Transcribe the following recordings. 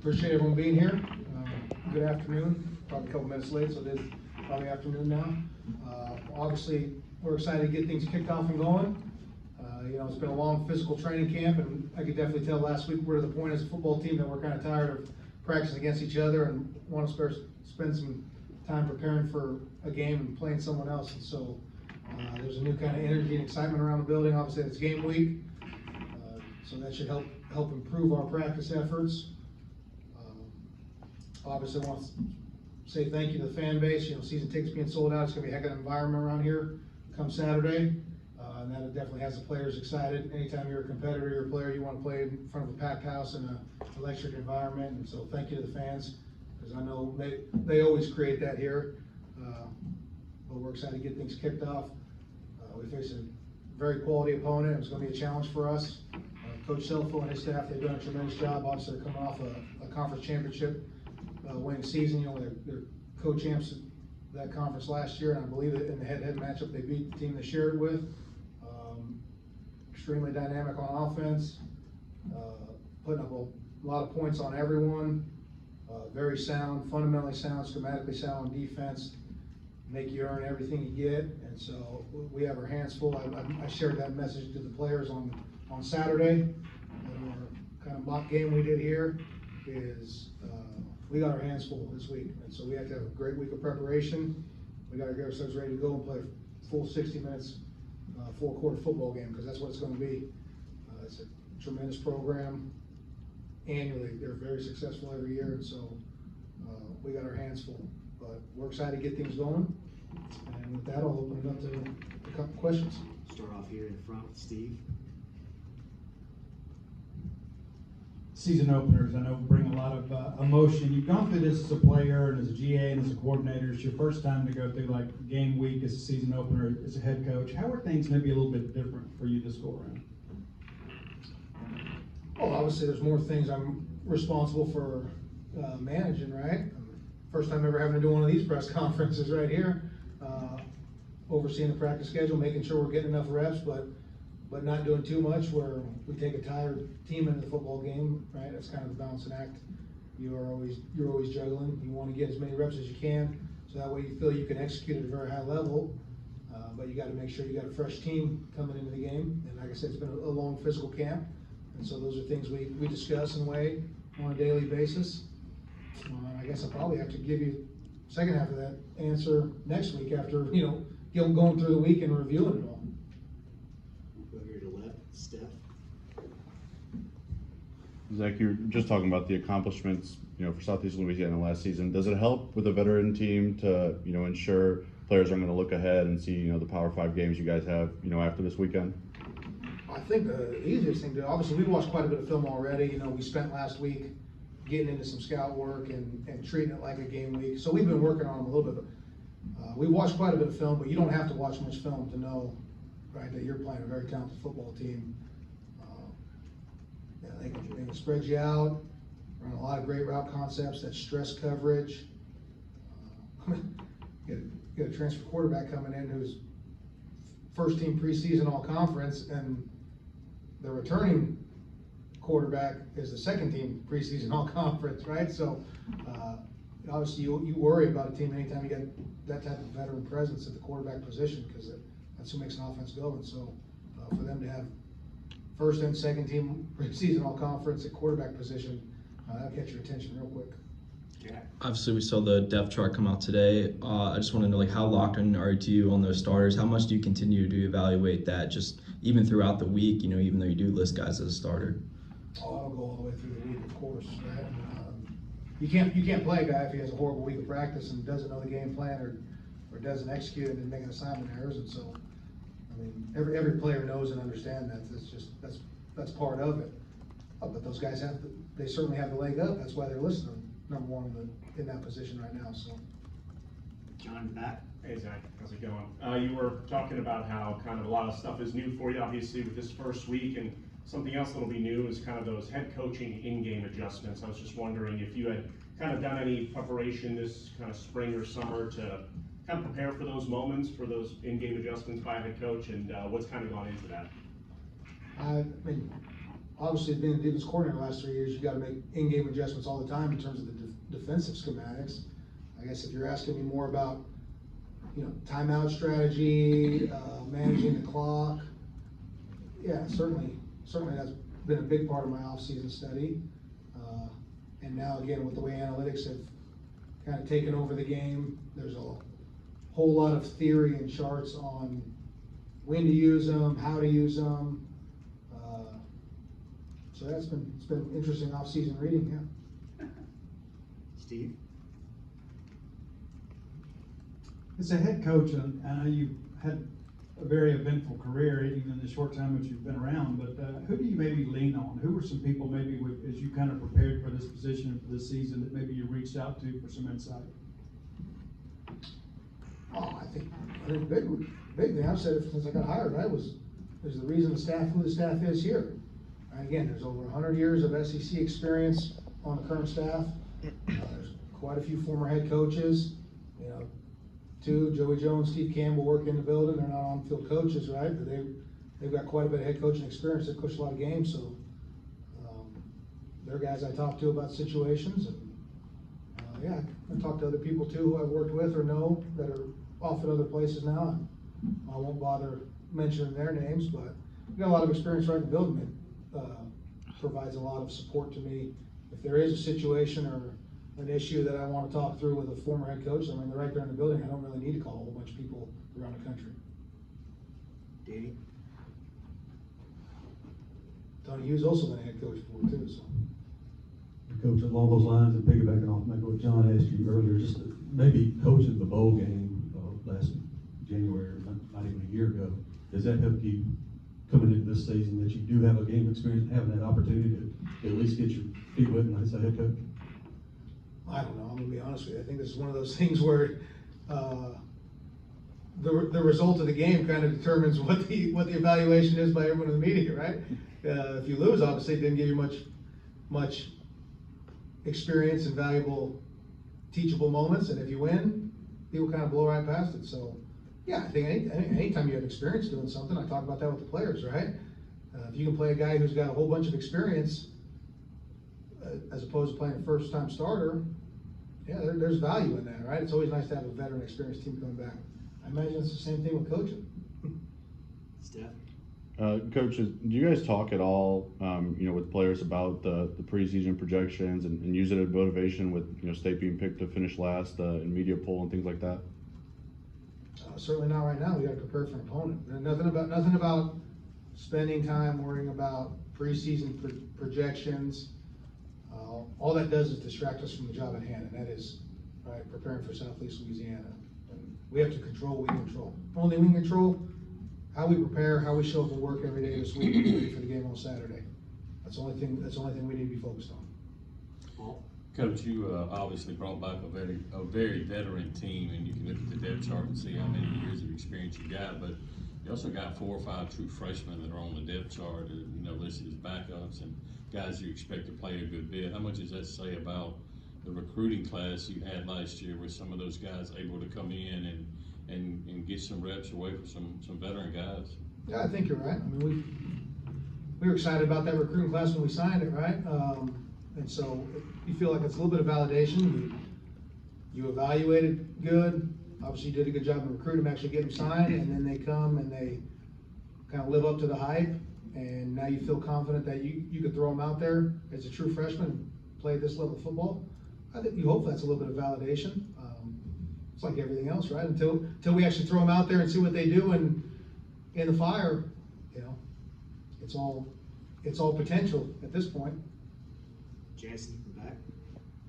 Appreciate everyone being here. Good afternoon. Probably a couple minutes late, so it is probably afternoon now. Obviously, we're excited to get things kicked off and going. It's been a long physical training camp, and I could definitely tell last week we're to the point as a football team that we're kind of tired of practicing against each other and want to spend some time preparing for a game and playing someone else. And so there's a new kind of energy and excitement around the building. Obviously, it's game week, so that should help improve our practice efforts. Obviously, I want to say thank you to the fan base. Season tickets being sold out. It's going to be a heck of an environment around here come Saturday. And that definitely has the players excited. Anytime you're a competitor, you're a player, you want to play in front of a packed house in an electric environment. And so thank you to the fans, because I know they always create that here. But we're excited to get things kicked off. We face a very quality opponent. It's going to be a challenge for us. Coach Selfo and his staff, they've done a tremendous job. Obviously, they're coming off a conference championship winning season. They're co-champs of that conference last year, and I believe that in the head-to-head matchup, they beat the team they shared it with. Extremely dynamic on offense, putting up a lot of points on everyone. Very sound, fundamentally sound, schematically sound on defense. Make you earn everything you get, and so we have our hands full. I shared that message to the players on Saturday. Our kind of mock game we did here is we got our hands full this week, and so we have to have a great week of preparation. We got to get ourselves ready to go and play a full 60 minutes, four-quarter football game, because that's what it's going to be. It's a tremendous program. Annually, they're very successful every year, and so we got our hands full. But we're excited to get things going. And with that, I'll open it up to a couple questions. Start off here in the front with Steve. Season openers, I know, bring a lot of emotion. You've gone through this as a player and as a GA and as a coordinator. It's your first time to go through like game week as a season opener as a head coach. How are things maybe a little bit different for you this go around? Well, obviously, there's more things I'm responsible for managing, right? First time ever having to do one of these press conferences right here. Overseeing the practice schedule, making sure we're getting enough reps, but not doing too much where we take a tired team into the football game, right? That's kind of the balancing act. You're always juggling. You want to get as many reps as you can, so that way you feel you can execute at a very high level. But you got to make sure you got a fresh team coming into the game. And like I said, it's been a long physical camp, and so those are things we discuss and weigh on a daily basis. I guess I'll probably have to give you the second half of that answer next week after going through the week and reviewing it all. Go here to left, Steph. Zach, you're just talking about the accomplishments, for Southeastern Louisiana last season. Does it help with a veteran team to, ensure players are going to look ahead and see, the Power 5 games you guys have, after this weekend? I think the easiest thing to, obviously we watched quite a bit of film already. We spent last week getting into some scout work and treating it like a game week. So we've been working on them a little bit. We watched quite a bit of film, but you don't have to watch much film to know, right, that you're playing a very talented football team. They can spread you out, run a lot of great route concepts, that stress coverage. Get a transfer quarterback coming in who's first team preseason all conference, and the returning quarterback is the second team preseason all conference, right? So obviously you worry about a team anytime you get that type of veteran presence at the quarterback position, because that's who makes an offense go. And so for them to have first and second team preseason all conference at quarterback position, that'll catch your attention real quick. Yeah. Obviously, we saw the depth chart come out today. I just want to know, how locked in are you on those starters? How much do you continue to evaluate that, just even throughout the week? Even though you do list guys as a starter. Oh, I'll go all the way through the week, of course. Right? You can't play a guy if he has a horrible week of practice and doesn't know the game plan or doesn't execute and making assignment errors. And so, every player knows and understands that. That's part of it. But those guys they certainly have the leg up. That's why they're listed number one in that position right now. So, John, back. Hey Zach, how's it going? You were talking about how kind of a lot of stuff is new for you, obviously, with this first week, and something else that'll be new is kind of those head coaching in-game adjustments. I was just wondering if you had kind of done any preparation this kind of spring or summer to kind of prepare for those moments, for those in-game adjustments by a head coach, and what's kind of gone into that? obviously being a defense coordinator the last 3 years, you gotta make in-game adjustments all the time in terms of the defensive schematics. I guess if you're asking me more about, timeout strategy, managing the clock, yeah, certainly that's been a big part of my off-season study. And now again, with the way analytics have kind of taken over the game, there's a whole lot of theory and charts on when to use them, how to use them. So it's been interesting off-season reading, yeah. Steve? As a head coach, and I know you've had a very eventful career, even in the short time that you've been around, but who do you maybe lean on? Who were some people maybe as you kind of prepared for this position and for this season that maybe you reached out to for some insight? Oh, I think big thing, I've said it since I got hired, right, is the reason who the staff is here. And again, there's over 100 years of SEC experience on the current staff. There's quite a few former head coaches, Joey Jones, Steve Campbell work in the building. They're not on-field coaches, right? But they've got quite a bit of head coaching experience. They coach a lot of games, so they're guys I talk to about situations. And yeah, I talk to other people too who I've worked with or know that are off at other places now. I won't bother mentioning their names, but we've got a lot of experience right in the building that provides a lot of support to me. If there is a situation or an issue that I want to talk through with a former head coach, they're right there in the building. I don't really need to call a whole bunch of people around the country. Danny? Tony Hughes also been a head coach before too, so. Coach, along those lines and piggybacking off maybe what John asked you earlier, just maybe coaching the bowl game last January, not even a year ago, does that help you coming into this season that you do have a game experience, having that opportunity to at least get your feet wet as a head coach? I don't know, I'm gonna be honest with you. I think this is one of those things where the result of the game kind of determines what the evaluation is by everyone in the media, right? If you lose, obviously it didn't give you much experience and valuable teachable moments, and if you win, people kind of blow right past it. So yeah, I think anytime you have experience doing something, I talk about that with the players, right? If you can play a guy who's got a whole bunch of experience as opposed to playing a first-time starter, yeah, there's value in that, right? It's always nice to have a veteran, experienced team coming back. I imagine it's the same thing with coaching. Steph? Coaches, do you guys talk at all, with players about the preseason projections and use it as motivation with, State being picked to finish last in media poll and things like that? Certainly not right now. We got to prepare for an opponent. And nothing about spending time worrying about preseason projections. All that does is distract us from the job at hand, and that is preparing for Southeast Louisiana. And we have to control what we control. Only we can control how we prepare, how we show up at work every day this week, ready for the game on Saturday. That's the only thing we need to be focused on. Paul? Coach, you obviously brought back a very veteran team, and you can look at the depth chart and see how many years of experience you got. But you also got 4 or 5 true freshmen that are on the depth chart, listed as backups and guys you expect to play a good bit. How much does that say about the recruiting class you had last year, with some of those guys able to come in and get some reps away from some veteran guys? Yeah, I think you're right. I mean, we were excited about that recruiting class when we signed it, right? And so you feel like it's a little bit of validation. You evaluated good. Obviously, you did a good job in recruiting them, actually getting them signed, and then they come and they kind of live up to the hype. And now you feel confident that you could throw them out there as a true freshman and play at this level of football. I think you hope that's a little bit of validation. It's like everything else, right? Until we actually throw them out there and see what they do and in the fire, it's all potential at this point. Jason, from back?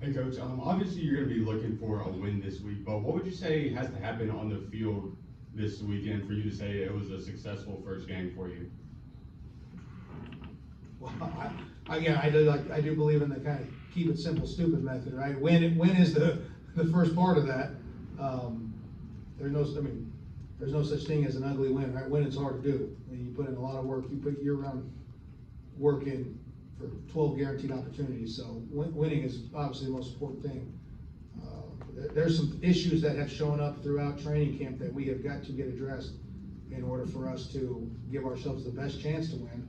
Hey Coach, obviously you're going to be looking for a win this week, but what would you say has to happen on the field this weekend for you to say it was a successful first game for you? Well, I do believe in the kind of keep it simple, stupid method, right? Win is the first part of that. There's no such thing as an ugly win, right? Win is hard to do. I mean, you put in a lot of work. You put year-round work in for 12 guaranteed opportunities. So winning is obviously the most important thing. There's some issues that have shown up throughout training camp that we have got to get addressed in order for us to give ourselves the best chance to win.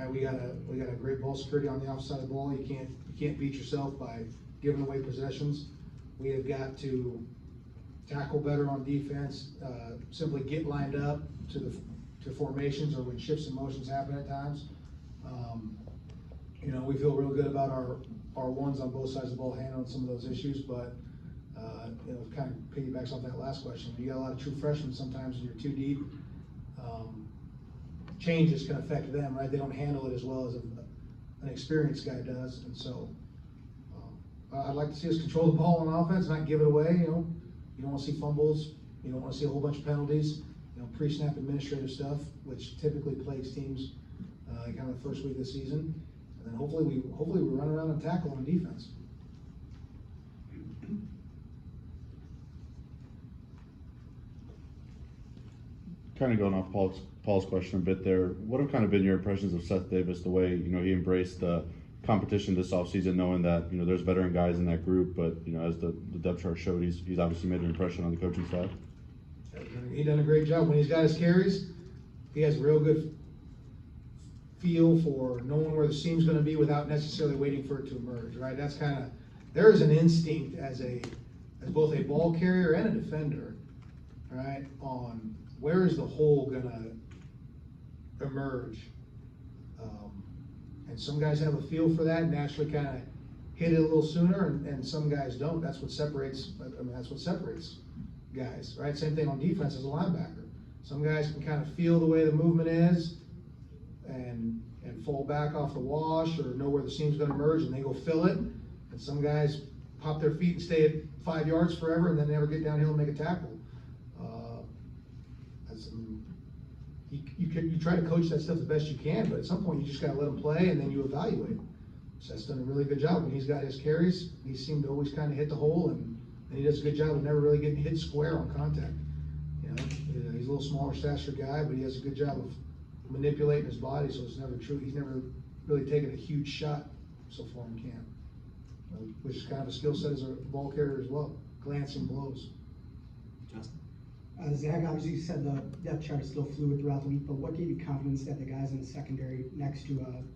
We got a great ball security on the offside of the ball. You can't beat yourself by giving away possessions. We have got to tackle better on defense, simply get lined up to formations or when shifts and motions happen at times. We feel real good about our ones on both sides of the ball handling some of those issues, but it kind of piggybacks off that last question. You got a lot of true freshmen sometimes when you're too deep. Changes can affect them, right? They don't handle it as well as an experienced guy does, and so I'd like to see us control the ball on offense, not give it away. You don't want to see fumbles. You don't want to see a whole bunch of penalties. Pre-snap administrative stuff, which typically plagues teams kind of the first week of the season. And then hopefully we run around and tackle on defense. Kind of going off Paul's question a bit there, what have kind of been your impressions of Seth Davis, the way, he embraced the competition this offseason, knowing that, there's veteran guys in that group, but, as the depth chart showed, he's obviously made an impression on the coaching staff? He done a great job. When he's got his carries, he has a real good feel for knowing where the seam's going to be without necessarily waiting for it to emerge, right? That's kind of, there is an instinct as both a ball carrier and a defender, right, on where is the hole going to emerge. And some guys have a feel for that and naturally kind of hit it a little sooner, and some guys don't. That's what separates guys, right? Same thing on defense as a linebacker. Some guys can kind of feel the way the movement is and fall back off the wash or know where the seam's going to emerge and they go fill it. And some guys pop their feet and stay at 5 yards forever and then never get downhill and make a tackle. You try to coach that stuff the best you can, but at some point you just got to let them play and then you evaluate. Seth's done a really good job. When he's got his carries, he seemed to always kind of hit the hole, and he does a good job of never really getting hit square on contact. He's a little smaller stature guy, but he does a good job of manipulating his body, so it's never true. He's never really taken a huge shot so far in camp, which is kind of a skill set as a ball carrier as well, glancing blows. Justin? Zach, obviously you said the depth chart is still fluid throughout the week, but what gave you confidence that the guys in the secondary next to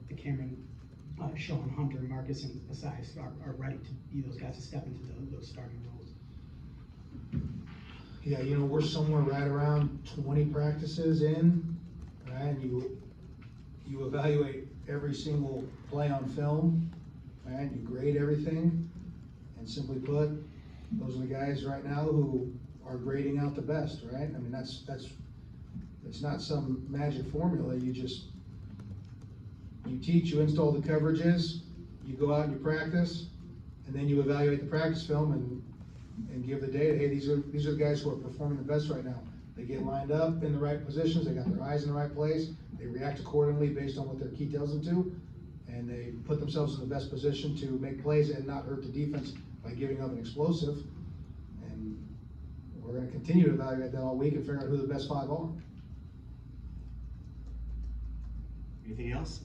the Cameron, Sean, Hunter, Marcus, and Asias are ready to be those guys to step into those starting roles? Yeah, we're somewhere right around 20 practices in, right? And you evaluate every single play on film, right? And you grade everything, and simply put, those are the guys right now who are grading out the best, right? I mean, that's it's not some magic formula. You teach, you install the coverages, you go out and you practice, and then you evaluate the practice film and give the data. Hey, these are the guys who are performing the best right now. They get lined up in the right positions, they got their eyes in the right place, they react accordingly based on what their key tells them to, and they put themselves in the best position to make plays and not hurt the defense by giving up an explosive. And we're going to continue to evaluate that all week and figure out who the best 5 are. Anything else?